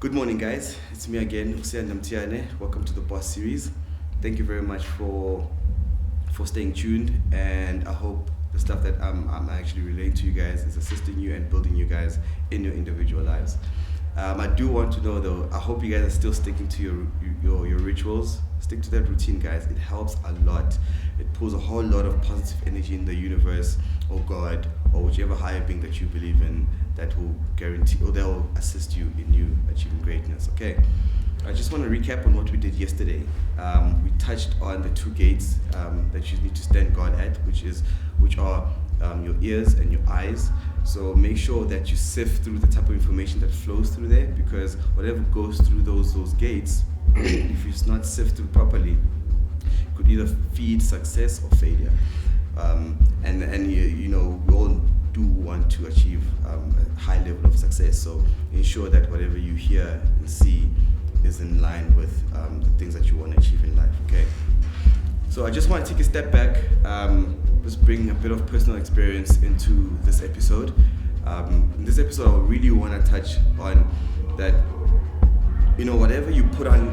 Good morning, guys. It's me again, Hussein Namtiane. Welcome to the Boss series. Thank you very much for staying tuned, and I hope the stuff that I'm actually relaying to you guys is assisting you and building you guys in your individual lives. I do want to know though. I hope you guys are still sticking to your rituals. Stick to that routine, guys. It helps a lot. It pulls a whole lot of positive energy in the universe, or God, or whichever higher being that you believe in, that will guarantee or that will assist you in you achieving greatness. Okay. I just want to recap on what we did yesterday. We touched on the two gates that you need to stand guard at, which are your ears and your eyes. So make sure that you sift through the type of information that flows through there, because whatever goes through those gates, if it's not sifted properly, could either feed success or failure. And you know, we all do want to achieve a high level of success. So ensure that whatever you hear and see is in line with the things that you want to achieve in life. Okay. So I just want to take a step back, just bring a bit of personal experience into this episode. In this episode, I really want to touch on that. You know, whatever you put on,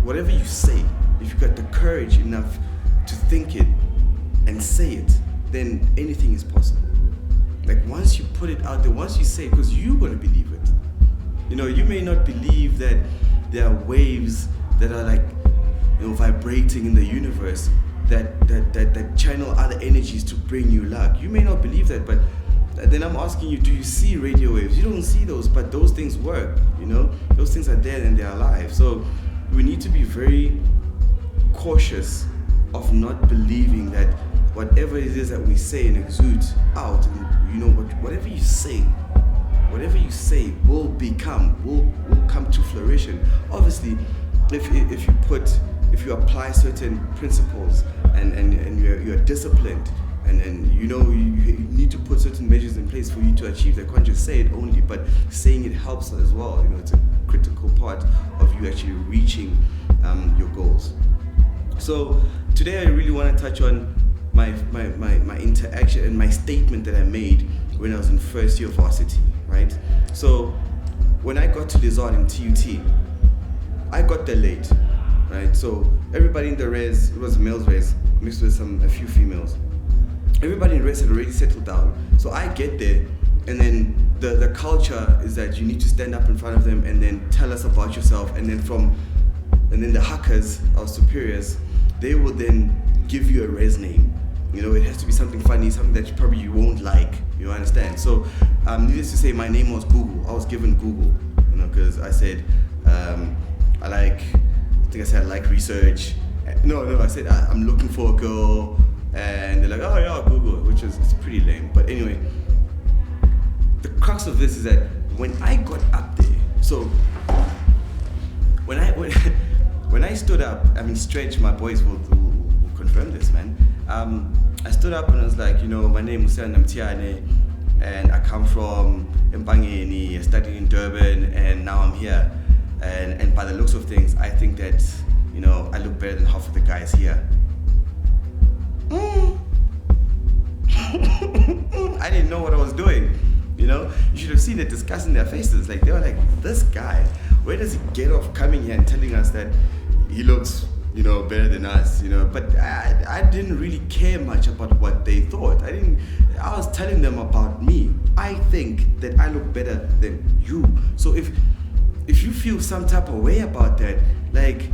whatever you say, if you got the courage enough to think it and say it, then anything is possible. Like once you put it out there, once you say it, because you're going to believe it. You know, you may not believe that there are waves that are like, you know, vibrating in the universe that channel other energies to bring you luck. You may not believe that, but then I'm asking you, do you see radio waves? You don't see those, but those things work, you know? Those things are there and they're alive. So we need to be very cautious of not believing that whatever it is that we say and exude out, and you know, whatever you say will come to fruition. Obviously, if you apply certain principles and you're disciplined, and you know you need to put certain measures in place for you to achieve that. Can't just say it only, but saying it helps as well. You know, it's a critical part of you actually reaching your goals. So today I really want to touch on my interaction and my statement that I made when I was in first year varsity, right? So when I got to Lizard in TUT, I got there late, right? So everybody in the res, it was a males res mixed with a few females. Everybody in res had already settled down. So I get there, and then the culture is that you need to stand up in front of them and then tell us about yourself, and then the hackers, our superiors, they will then give you a res name. You know, it has to be something funny, something that you won't like. You understand? So, needless to say, my name was Google. I was given Google, you know, because I said I like research. No, I said I'm looking for a girl, and they're like, oh yeah, Google, which is it's pretty lame. But anyway, the crux of this is that when I got up there, so when I stood up, I mean, Stretch, my boys will confirm this, man. I stood up and I was like, you know, my name is Hussein Namtiane, and I come from Mpangeni, I studied in Durban, and now I'm here. And by the looks of things, I think that, you know, I look better than half of the guys here. I didn't know what I was doing, you know? You should have seen the disgust in their faces. Like, they were like, this guy, where does he get off coming here and telling us that he looks, you know, better than us, you know? But I didn't really care much about what they thought. I was telling them about me. I think that I look better than you. So if you feel some type of way about that, like,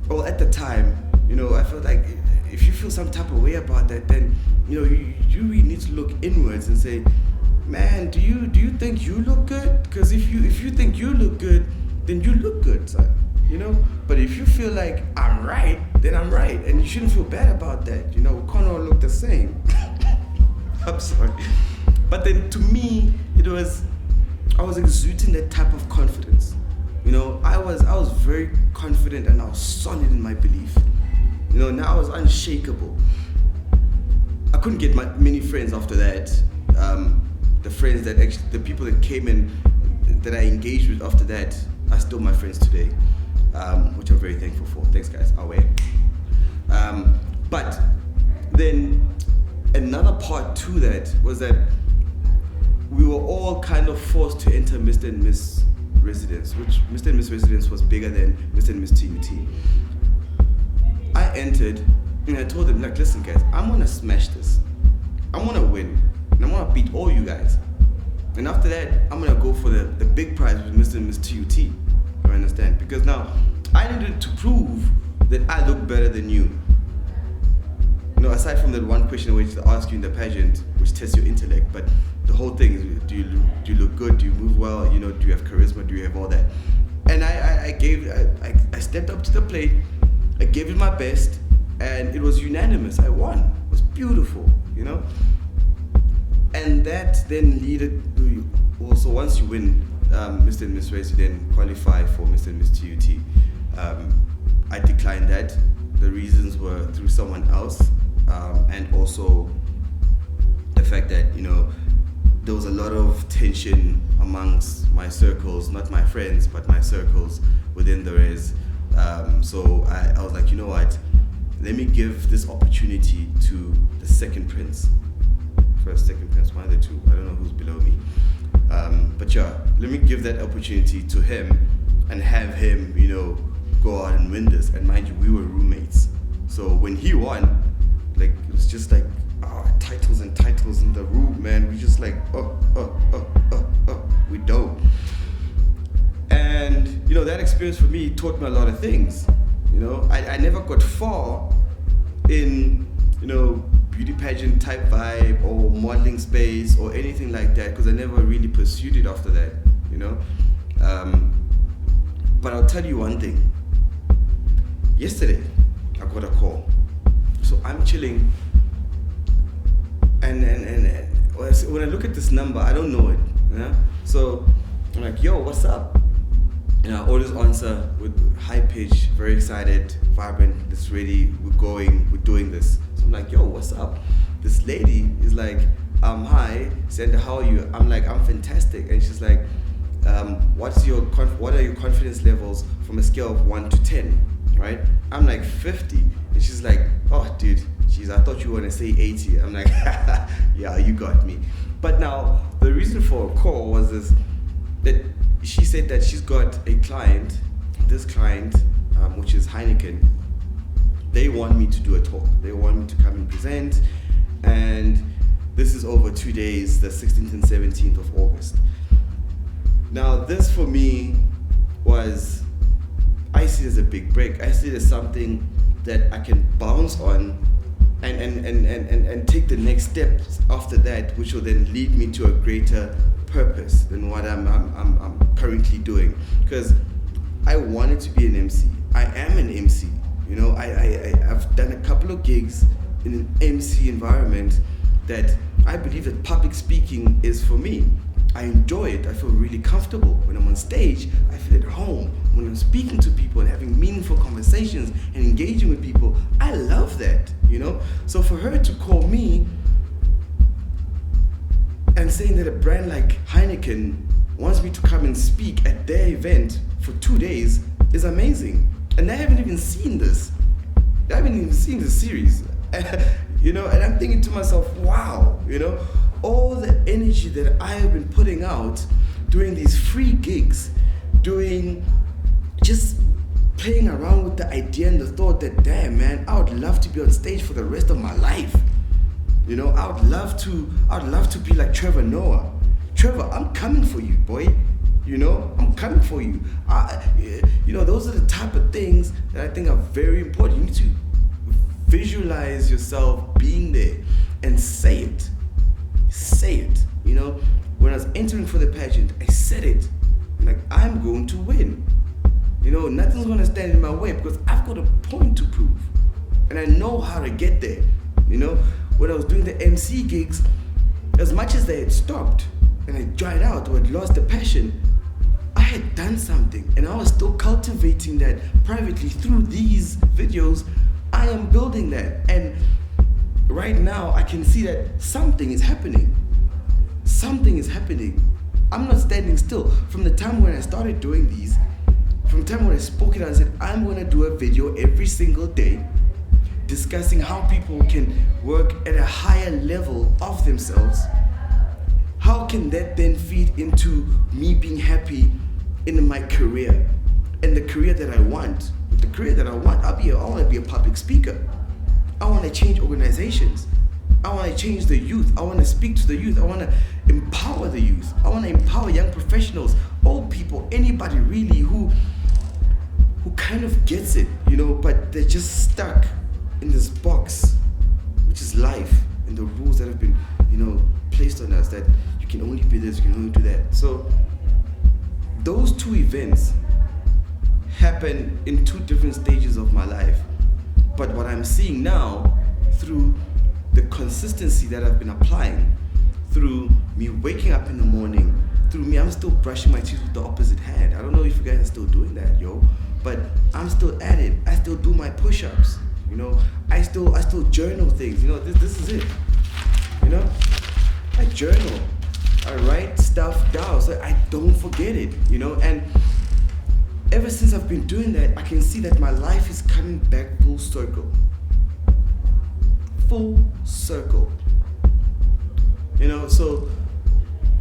well, at the time, you know, I felt like if you feel some type of way about that, then, you know, you really need to look inwards and say, man, do you think you look good? Because if you think you look good, then you look good, son. You know? But if you feel like I'm right, then I'm right, and you shouldn't feel bad about that. You know, we can't all look the same. I'm sorry. But then to me, I was exuding that type of confidence. You know, I was very confident and I was solid in my belief. You know, now I was unshakable. I couldn't get many friends after that. The people that came in, that I engaged with after that, are still my friends today, which I'm very thankful for. Thanks, guys. Away. But then another part to that was that we were all kind of forced to enter Mr. and Miss Residence, which Mr. and Miss Residence was bigger than Mr. and Miss TUT. I entered and I told them, like, listen guys, I'm gonna smash this. I'm gonna win. And I'm gonna beat all you guys. And after that, I'm gonna go for the big prize with Mr. and Miss TUT. You understand? Because now I needed to prove that I look better than you. You know, aside from that one question which they ask you in the pageant, which tests your intellect, but the whole thing is, do you look good? Do you move well? You know, do you have charisma? Do you have all that? And I stepped up to the plate. I gave it my best, and it was unanimous. I won. It was beautiful, you know. And that then leaded to also once you win Mr. and Miss Race, you then qualify for Mr. and Miss TUT. I declined that. The reasons were through someone else, and also the fact that, you know, there was a lot of tension amongst my circles, not my friends, but my circles within the race. So I was like, you know what, let me give this opportunity to the second prince. First, second prince, one of the two. I don't know who's below me. But yeah, let me give that opportunity to him and have him, you know, go out and win this. And mind you, we were roommates. So when he won, like, it was just like, titles and titles in the room, man. We just like, we dope. And, you know, that experience for me taught me a lot of things. You know, I never got far in, you know, beauty pageant type vibe or modeling space or anything like that, because I never really pursued it after that, you know. But I'll tell you one thing. Yesterday, I got a call. So I'm chilling, and when I look at this number, I don't know it, you know? So I'm like, yo, what's up? And I always answer with high pitch, very excited, vibrant, it's ready, we're going, we're doing this. So I'm like, yo, what's up? This lady is like, hi, Sandra, how are you? I'm like, I'm fantastic. And she's like, what are your confidence levels from a scale of 1 to 10, right? I'm like 50. And she's like, oh, dude, jeez, I thought you were gonna say 80. I'm like, yeah, you got me. But now, the reason for a call was this, that she said that she's got a client, this client, which is Heineken. They want me to do a talk. They want me to come and present. And this is over 2 days, the 16th and 17th of August. Now, this for me was, I see it as a big break. I see it as something that I can bounce on and take the next steps after that, which will then lead me to a greater purpose than what I'm currently doing. Because I wanted to be an MC. I am an MC. You know, I've done a couple of gigs in an MC environment that I believe that public speaking is for me. I enjoy it. I feel really comfortable. When I'm on stage, I feel at home. When I'm speaking to people and having meaningful conversations and engaging with people, I love that, you know? So for her to call me and saying that a brand like Heineken wants me to come and speak at their event for 2 days is amazing. And I haven't even seen this. I haven't even seen the series. You know, and I'm thinking to myself, wow, you know, all the energy that I have been putting out, doing these free gigs, just playing around with the idea and the thought that, damn man, I would love to be on stage for the rest of my life. You know, I would love to be like Trevor Noah. Trevor, I'm coming for you, boy. You know, I'm coming for you. You know, those are the type of things that I think are very important. You need to visualize yourself being there and say it. Say it. You know, when I was entering for the pageant, I said it. Like, I'm going to win. You know, nothing's going to stand in my way because I've got a point to prove. And I know how to get there. You know, when I was doing the MC gigs, as much as they had stopped and I dried out or had lost the passion, I had done something and I was still cultivating that privately through these videos. I am building that, and right now I can see that something is happening. Something is happening. I'm not standing still. From the time when I started doing these, from the time when I spoke it out and said, I'm going to do a video every single day discussing how people can work at a higher level of themselves. How can that then feed into me being happy in my career, and the career that I want. The career that I want, I want to be a public speaker. I want to change organizations. I want to change the youth. I want to speak to the youth. I want to empower the youth. I want to empower young professionals, old people, anybody really who kind of gets it, but they're just stuck in this box, which is life and the rules that have been, placed on us, that you can only be this, you can only do that. So those two events happen in two different stages of my life. But what I'm seeing now, through the consistency that I've been applying, through me waking up in the morning, through me, I'm still brushing my teeth with the opposite hand. I don't know if you guys are still doing that, but I'm still at it. I still do my push-ups, I still journal things, this is it, I journal, I write stuff down so I don't forget it, and ever since I've been doing that, I can see that my life is coming back full circle. Full circle. So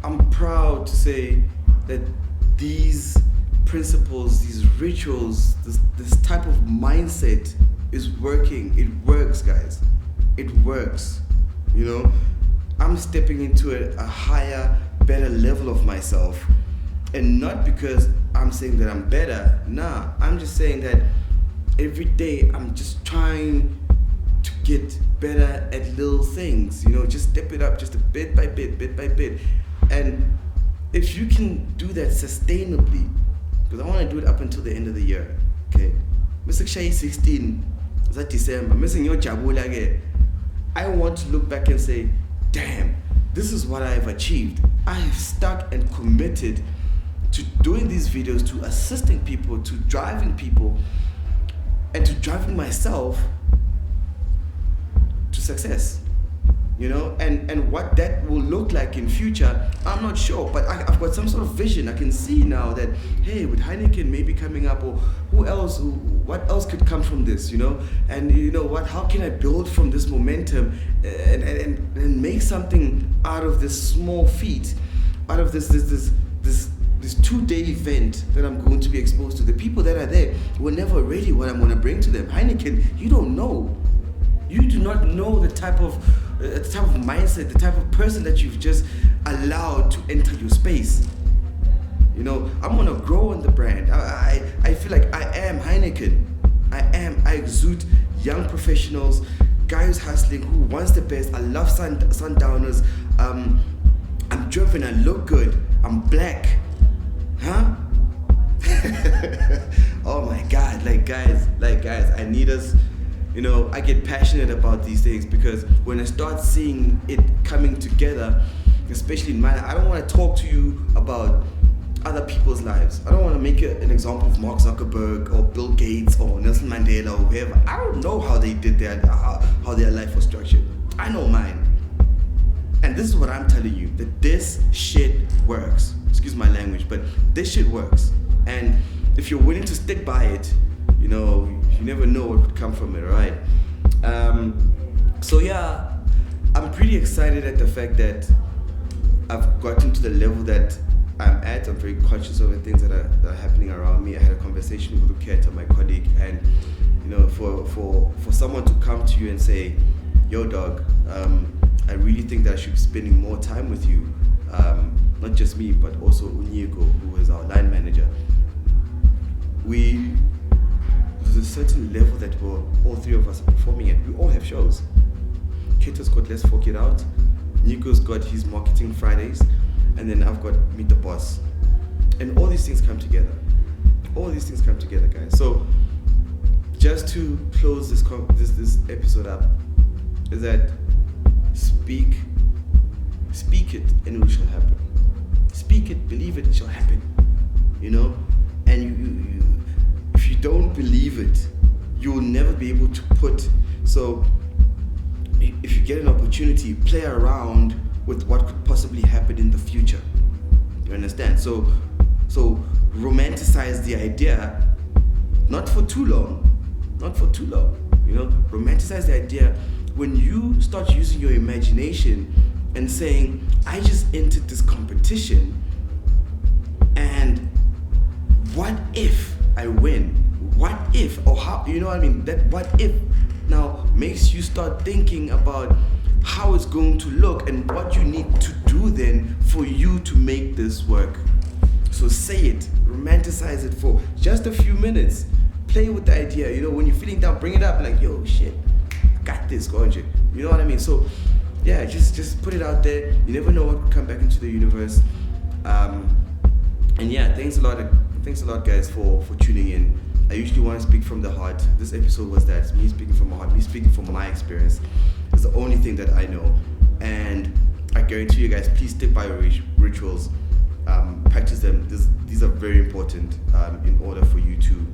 I'm proud to say that these principles, these rituals, this type of mindset is working. It works, guys. It works. I'm stepping into a higher, better level of myself. And not because I'm saying that I'm better. Nah, I'm just saying that every day I'm just trying to get better at little things, just step it up just a bit by bit. And if you can do that sustainably, because I want to do it up until the end of the year, okay? Mr. Shai 16, that December, missing your jabula again. I want to look back and say, damn, this is what I've achieved. I have stuck and committed to doing these videos, to assisting people, to driving people, and to driving myself to success, and what that will look like in future, I'm not sure, but I've got some sort of vision. I can see now that, hey, with Heineken maybe coming up, or what else could come from this, and how can I build from this momentum and make something out of this small feat, out of this 2-day event that I'm going to be exposed to. The people that are there were never ready what I'm going to bring to them. Heineken, you don't know. You do not know the type of mindset, the type of person that you've just allowed to enter your space. I'm going to grow in the brand. I feel like I am Heineken. I exude young professionals, guys hustling, who wants the best. I love sundowners. I'm driven, I look good, I'm black. Huh? Oh my God, guys, I need us. I get passionate about these things because when I start seeing it coming together, especially in mine, I don't want to talk to you about other people's lives. I don't want to make an example of Mark Zuckerberg or Bill Gates or Nelson Mandela or whoever. I don't know how they did how their life was structured. I know mine. And this is what I'm telling you, that this shit works. Excuse my language, but this shit works. And if you're willing to stick by it, you never know what could come from it, right? So yeah, I'm pretty excited at the fact that I've gotten to the level that I'm at. I'm very conscious of the things that are happening around me. I had a conversation with Uketa, my colleague, and for someone to come to you and say, yo dog, I really think that I should be spending more time with you. Not just me, but also Unyego, who is our line manager. There's a certain level that all three of us are performing at. We all have shows. Keto's got Let's Fork It Out. Nico's got his Marketing Fridays. And then I've got Meet the Boss. And all these things come together. All these things come together, guys. So, just to close this episode up, is that speak it and it shall happen. Speak it, believe it, it shall happen. And you if you don't believe it, you will never be able to put. So if you get an opportunity, play around with what could possibly happen in the future. You understand? So romanticize the idea, not for too long. Romanticize the idea when you start using your imagination and saying, I just entered this competition and if I win? What if? Or how, you know what I mean? That what if now makes you start thinking about how it's going to look and what you need to do then for you to make this work. So say it, romanticize it for just a few minutes. Play with the idea, you know, when you're feeling down, bring it up like, yo, shit, got this, can't you? You know what I mean? So yeah, just put it out there. You never know what will come back into the universe. And yeah, thanks a lot guys for tuning in. I usually want to speak from the heart. This episode was that, me speaking from my heart, me speaking from my experience. It's the only thing that I know. And I guarantee you guys, please stick by your rituals. Practice them. These are very important in order for you to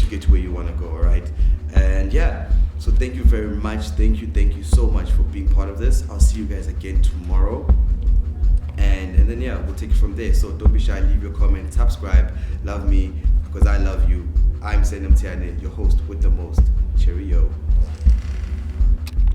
get to where you want to go, all right? And yeah, so thank you very much. Thank you so much for being part of this. I'll see you guys again tomorrow. And then yeah, we'll take it from there. So don't be shy, leave your comment, subscribe, love me, because I love you. I'm Sendam Tiane, your host with the most. Cheerio.